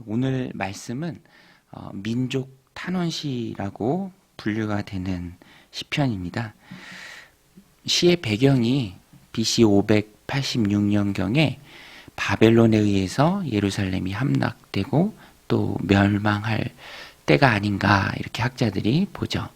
오늘 말씀은 민족 탄원시라고 분류가 되는 시편입니다. 시의 배경이 BC 586년경에 바벨론에 의해서 예루살렘이 함락되고 또 멸망할 때가 아닌가 이렇게 학자들이 보죠.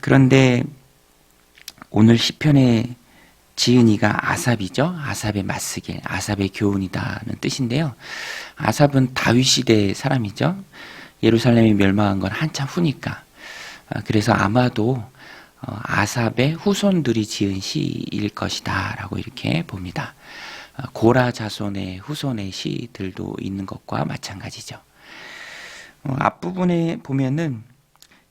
그런데 오늘 시편의 지은이가 아삽이죠. 아삽의 맞쓰길, 아삽의 교훈이다는 뜻인데요. 아삽은 다윗 시대의 사람이죠. 예루살렘이 멸망한 건 한참 후니까. 그래서 아마도 아삽의 후손들이 지은 시일 것이다 라고 이렇게 봅니다. 고라 자손의 후손의 시들도 있는 것과 마찬가지죠. 앞부분에 보면은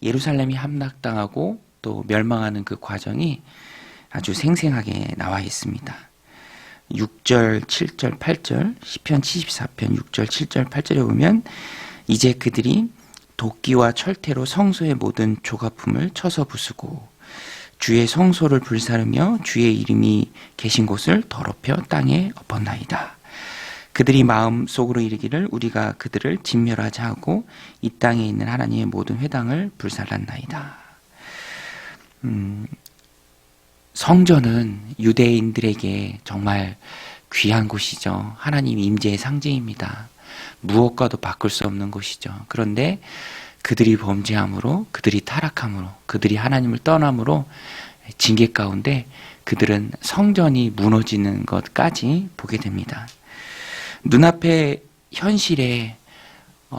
예루살렘이 함락당하고 또 멸망하는 그 과정이 아주 생생하게 나와 있습니다. 6절, 7절, 8절, 시편 74편 6절, 7절, 8절에 보면 이제 그들이 도끼와 철퇴로 성소의 모든 조각품을 쳐서 부수고 주의 성소를 불사르며 주의 이름이 계신 곳을 더럽혀 땅에 엎었나이다. 그들이 마음속으로 이르기를 우리가 그들을 진멸하자 하고 이 땅에 있는 하나님의 모든 회당을 불살랐나이다. 성전은 유대인들에게 정말 귀한 곳이죠. 하나님 임재의 상징입니다. 무엇과도 바꿀 수 없는 곳이죠. 그런데 그들이 범죄함으로, 그들이 타락함으로, 그들이 하나님을 떠남으로 징계 가운데 그들은 성전이 무너지는 것까지 보게 됩니다. 눈앞에 현실에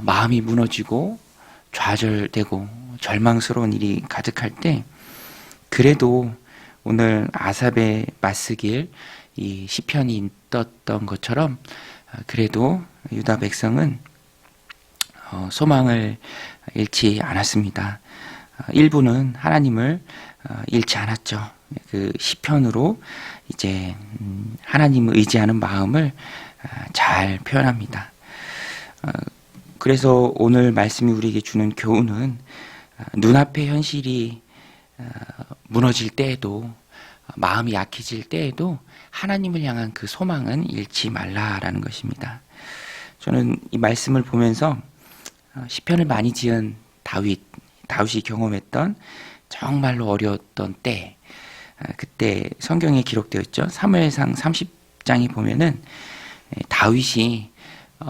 마음이 무너지고 좌절되고 절망스러운 일이 가득할 때 그래도 오늘 아삽의 맞쓰길 이 시편이 떴던 것처럼 그래도 유다 백성은 소망을 잃지 않았습니다. 일부는 하나님을 잃지 않았죠. 그 시편으로 이제 하나님을 의지하는 마음을 잘 표현합니다. 그래서 오늘 말씀이 우리에게 주는 교훈은 눈앞의 현실이 무너질 때에도 마음이 약해질 때에도 하나님을 향한 그 소망은 잃지 말라라는 것입니다. 저는 이 말씀을 보면서 시편을 많이 지은 다윗이 경험했던 정말로 어려웠던 때, 그때 성경에 기록되어 있죠. 사무엘상 30장에 보면은 다윗이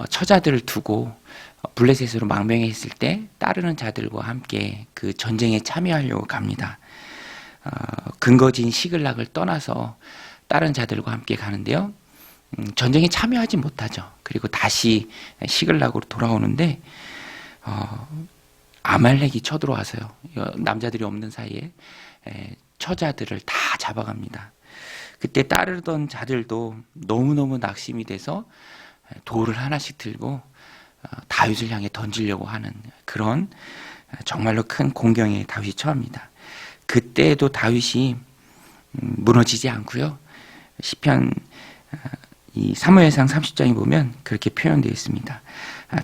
처자들을 두고 블레셋으로 망명했을 때 따르는 자들과 함께 그 전쟁에 참여하려고 갑니다. 근거지인 시글락을 떠나서 다른 자들과 함께 가는데요. 전쟁에 참여하지 못하죠. 그리고 다시 시글락으로 돌아오는데 아말렉이 쳐들어와서요. 남자들이 없는 사이에 처자들을 다 잡아갑니다. 그때 따르던 자들도 너무너무 낙심이 돼서 돌을 하나씩 들고 다윗을 향해 던지려고 하는 그런 정말로 큰 공경에 다윗이 처합니다. 그때도 다윗이 무너지지 않고요. 시편 이 사무엘상 30장에 보면 그렇게 표현되어 있습니다.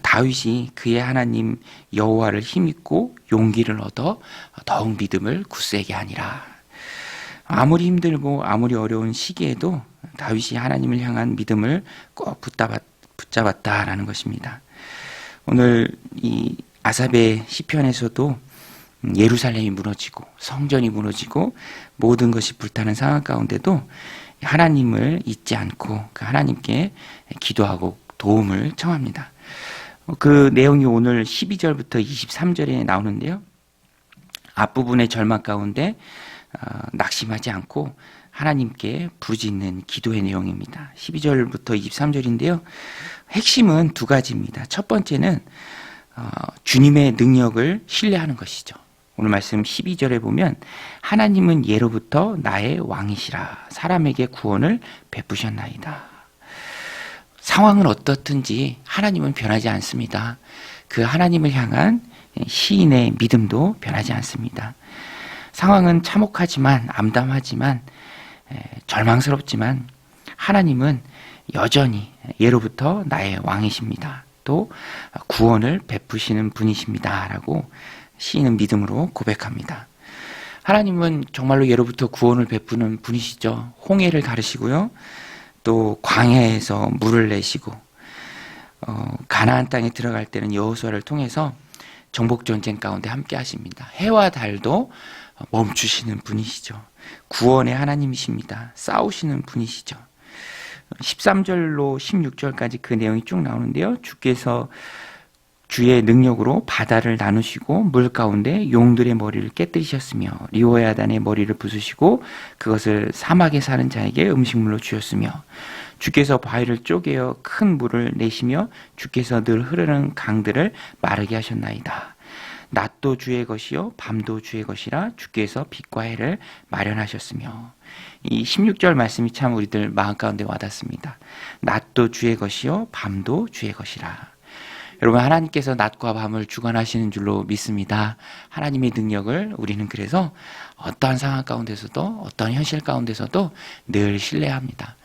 다윗이 그의 하나님 여호와를 힘입고 용기를 얻어 더욱 믿음을 굳세게 하니라. 아무리 힘들고 아무리 어려운 시기에도 다윗이 하나님을 향한 믿음을 꼭 붙잡았다라는 것입니다. 오늘 이 아삽의 시편에서도 예루살렘이 무너지고 성전이 무너지고 모든 것이 불타는 상황 가운데도 하나님을 잊지 않고 그 하나님께 기도하고 도움을 청합니다. 그 내용이 오늘 12절부터 23절에 나오는데요. 앞부분의 절망 가운데 낙심하지 않고 하나님께 부르짖는 기도의 내용입니다. 12절부터 23절인데요. 핵심은 두 가지입니다. 첫 번째는 주님의 능력을 신뢰하는 것이죠. 오늘 말씀 12절에 보면 하나님은 예로부터 나의 왕이시라 사람에게 구원을 베푸셨나이다. 상황은 어떻든지 하나님은 변하지 않습니다. 그 하나님을 향한 시인의 믿음도 변하지 않습니다. 상황은 참혹하지만 암담하지만 절망스럽지만 하나님은 여전히 예로부터 나의 왕이십니다. 또 구원을 베푸시는 분이십니다. 라고 시인은 믿음으로 고백합니다. 하나님은 정말로 예로부터 구원을 베푸는 분이시죠. 홍해를 가르시고요. 또 광야에서 물을 내시고 가나안 땅에 들어갈 때는 여호수아를 통해서 정복 전쟁 가운데 함께 하십니다. 해와 달도 멈추시는 분이시죠. 구원의 하나님이십니다. 싸우시는 분이시죠. 13절로 16절까지 그 내용이 쭉 나오는데요. 주께서 주의 능력으로 바다를 나누시고 물 가운데 용들의 머리를 깨뜨리셨으며 리호야단의 머리를 부수시고 그것을 사막에 사는 자에게 음식물로 주셨으며 주께서 바위를 쪼개어 큰 물을 내시며 주께서 늘 흐르는 강들을 마르게 하셨나이다. 낮도 주의 것이요 밤도 주의 것이라 주께서 빛과 해를 마련하셨으며. 이 16절 말씀이 참 우리들 마음 가운데 와닿습니다. 낮도 주의 것이요 밤도 주의 것이라. 여러분, 하나님께서 낮과 밤을 주관하시는 줄로 믿습니다. 하나님의 능력을 우리는 그래서 어떠한 상황 가운데서도 어떠한 현실 가운데서도 늘 신뢰합니다.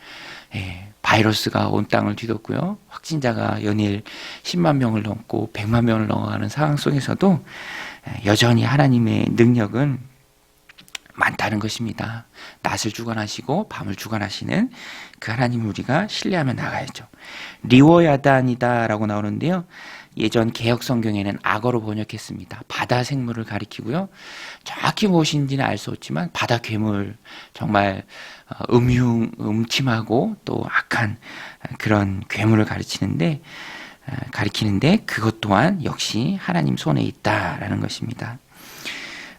바이러스가 온 땅을 뒤덮고요. 확진자가 연일 10만 명을 넘고 100만 명을 넘어가는 상황 속에서도 여전히 하나님의 능력은 많다는 것입니다. 낮을 주관하시고 밤을 주관하시는 그 하나님을 우리가 신뢰하며 나가야죠. 리워야단이다 라고 나오는데요. 예전 개역 성경에는 악어로 번역했습니다. 바다 생물을 가리키고요. 정확히 무엇인지는 알 수 없지만 바다 괴물, 정말 음침하고 또 악한 그런 괴물을 가리키는데 그것 또한 역시 하나님 손에 있다라는 것입니다.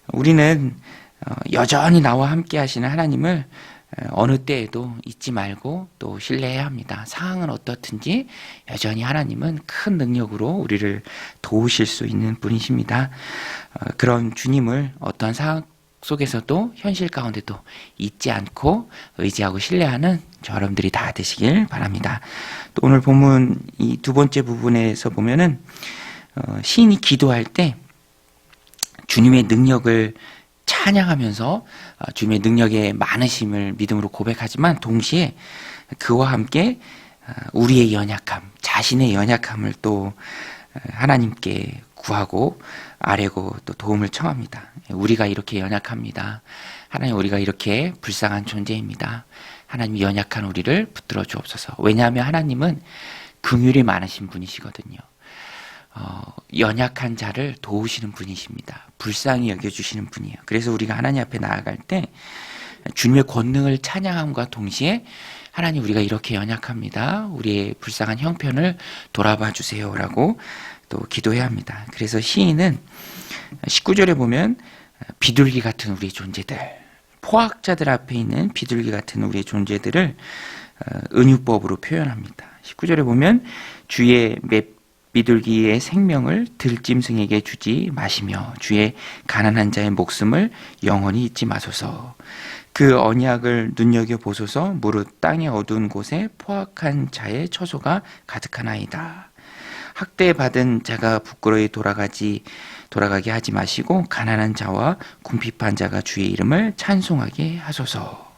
우리는 여전히 나와 함께 하시는 하나님을 어느 때에도 잊지 말고 또 신뢰해야 합니다. 상황은 어떻든지 여전히 하나님은 큰 능력으로 우리를 도우실 수 있는 분이십니다. 그런 주님을 어떤 상황 속에서도 현실 가운데도 잊지 않고 의지하고 신뢰하는 여러분들이 다 되시길 바랍니다. 또 오늘 본문 이 두 번째 부분에서 보면은 시인이 기도할 때 주님의 능력을 찬양하면서 주님의 능력의 많으심을 믿음으로 고백하지만 동시에 그와 함께 우리의 연약함, 자신의 연약함을 또 하나님께 구하고 아뢰고 또 도움을 청합니다. 우리가 이렇게 연약합니다. 하나님, 우리가 이렇게 불쌍한 존재입니다. 하나님, 연약한 우리를 붙들어 주옵소서. 왜냐하면 하나님은 긍휼이 많으신 분이시거든요. 연약한 자를 도우시는 분이십니다. 불쌍히 여겨주시는 분이에요. 그래서 우리가 하나님 앞에 나아갈 때 주님의 권능을 찬양함과 동시에 하나님, 우리가 이렇게 연약합니다. 우리의 불쌍한 형편을 돌아봐 주세요라고 또 기도해야 합니다. 그래서 시인은 19절에 보면 비둘기 같은 우리의 존재들, 포악자들 앞에 있는 비둘기 같은 우리의 존재들을 은유법으로 표현합니다. 19절에 보면 주의 비둘기의 생명을 들짐승에게 주지 마시며 주의 가난한 자의 목숨을 영원히 잊지 마소서. 그 언약을 눈여겨보소서. 무릇 땅의 어두운 곳에 포악한 자의 처소가 가득하나이다. 학대받은 자가 부끄러이 돌아가게 하지 마시고 가난한 자와 궁핍한 자가 주의 이름을 찬송하게 하소서.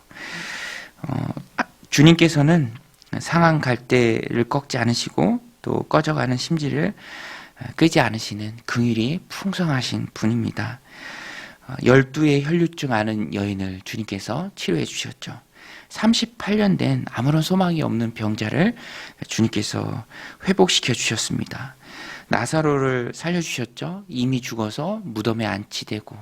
주님께서는 상한 갈대를 꺾지 않으시고 또 꺼져가는 심지를 끄지 않으시는 긍휼이 풍성하신 분입니다. 12의 혈류증 앓은 여인을 주님께서 치료해 주셨죠. 38년 된 아무런 소망이 없는 병자를 주님께서 회복시켜 주셨습니다. 나사로를 살려주셨죠. 이미 죽어서 무덤에 안치되고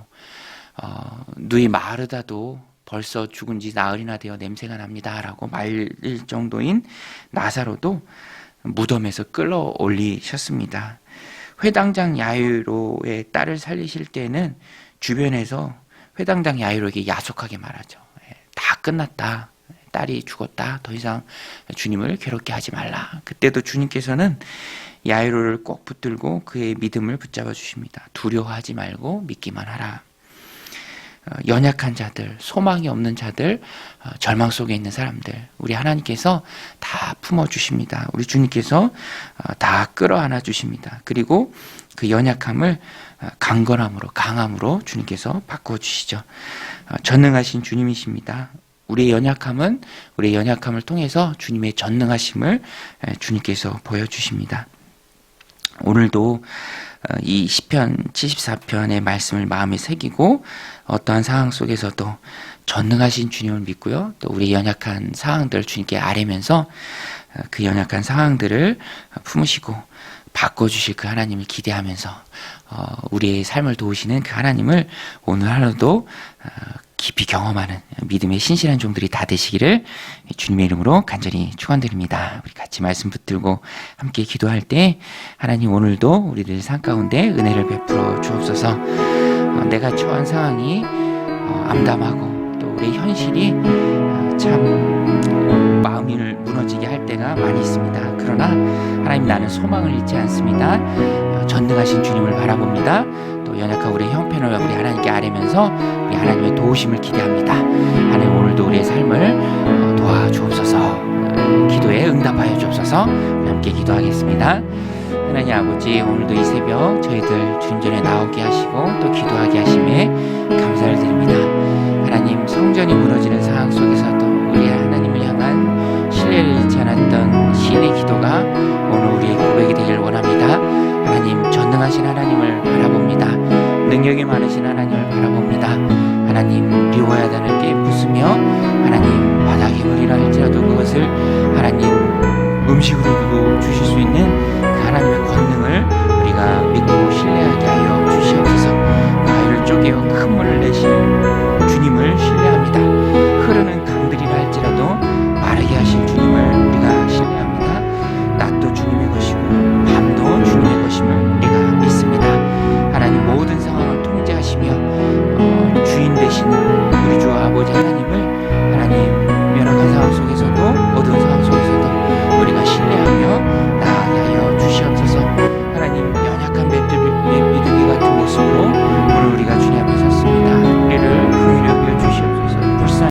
누이 마르다도 벌써 죽은 지 나흘이나 되어 냄새가 납니다 라고 말릴 정도인 나사로도 무덤에서 끌어올리셨습니다. 회당장 야이로의 딸을 살리실 때는 주변에서 회당장 야이로에게 야속하게 말하죠. 다 끝났다. 딸이 죽었다. 더 이상 주님을 괴롭게 하지 말라. 그때도 주님께서는 야이로를 꼭 붙들고 그의 믿음을 붙잡아 주십니다. 두려워하지 말고 믿기만 하라. 연약한 자들, 소망이 없는 자들, 절망 속에 있는 사람들, 우리 하나님께서 다 품어주십니다. 우리 주님께서 다 끌어안아 주십니다. 그리고 그 연약함을 강건함으로, 강함으로 주님께서 바꿔주시죠. 전능하신 주님이십니다. 우리의 연약함을 통해서 주님의 전능하심을 주님께서 보여주십니다. 오늘도 이 시편 74편의 말씀을 마음에 새기고 어떠한 상황 속에서도 전능하신 주님을 믿고요. 또 우리 연약한 상황들을 주님께 아뢰면서 그 연약한 상황들을 품으시고 바꿔주실 그 하나님을 기대하면서 우리의 삶을 도우시는 그 하나님을 오늘 하루도 깊이 경험하는 믿음의 신실한 종들이 다 되시기를 주님의 이름으로 간절히 축원드립니다. 우리 같이 말씀 붙들고 함께 기도할 때 하나님 오늘도 우리들 삶 가운데 은혜를 베풀어 주옵소서. 내가 처한 상황이 암담하고 또 우리의 현실이 참 마음이 무너지게 할 때가 많이 있습니다. 그러나 하나님 나는 소망을 잃지 않습니다. 전능하신 주님을 바라봅니다. 또 연약한 우리의 형편을 우리 하나님께 아뢰면서 우리 하나님의 도우심을 기대합니다. 하나님 오늘도 우리의 삶을 도와주옵소서. 기도에 응답하여 주옵소서. 우리 함께 기도하겠습니다. 하나님 아버지 오늘도 이 새벽 저희들 주님 전에 나오게 하시고 또 기도하게 하심에 감사를 드립니다. 하나님 성전이 무너지는 상황 속에서도 우리 하나님을 향한 신뢰를 잃지 않았던 시인의 기도가 오늘 우리의 고백이 되길 원합니다. 하나님 전능하신 하나님을 바라봅니다. 능력이 많으신 하나님을 바라봅니다. 하나님 미워야 하는 게 부수며 하나님 바닥에 물이라 할지라도 그것을 하나님 음식으로도 주실 수 있는 그 하나님의 권능을 우리가 믿고 신뢰하게 하여 주시옵소서. 바위를 쪼개어 큰 물을 내실 주님을 신뢰하고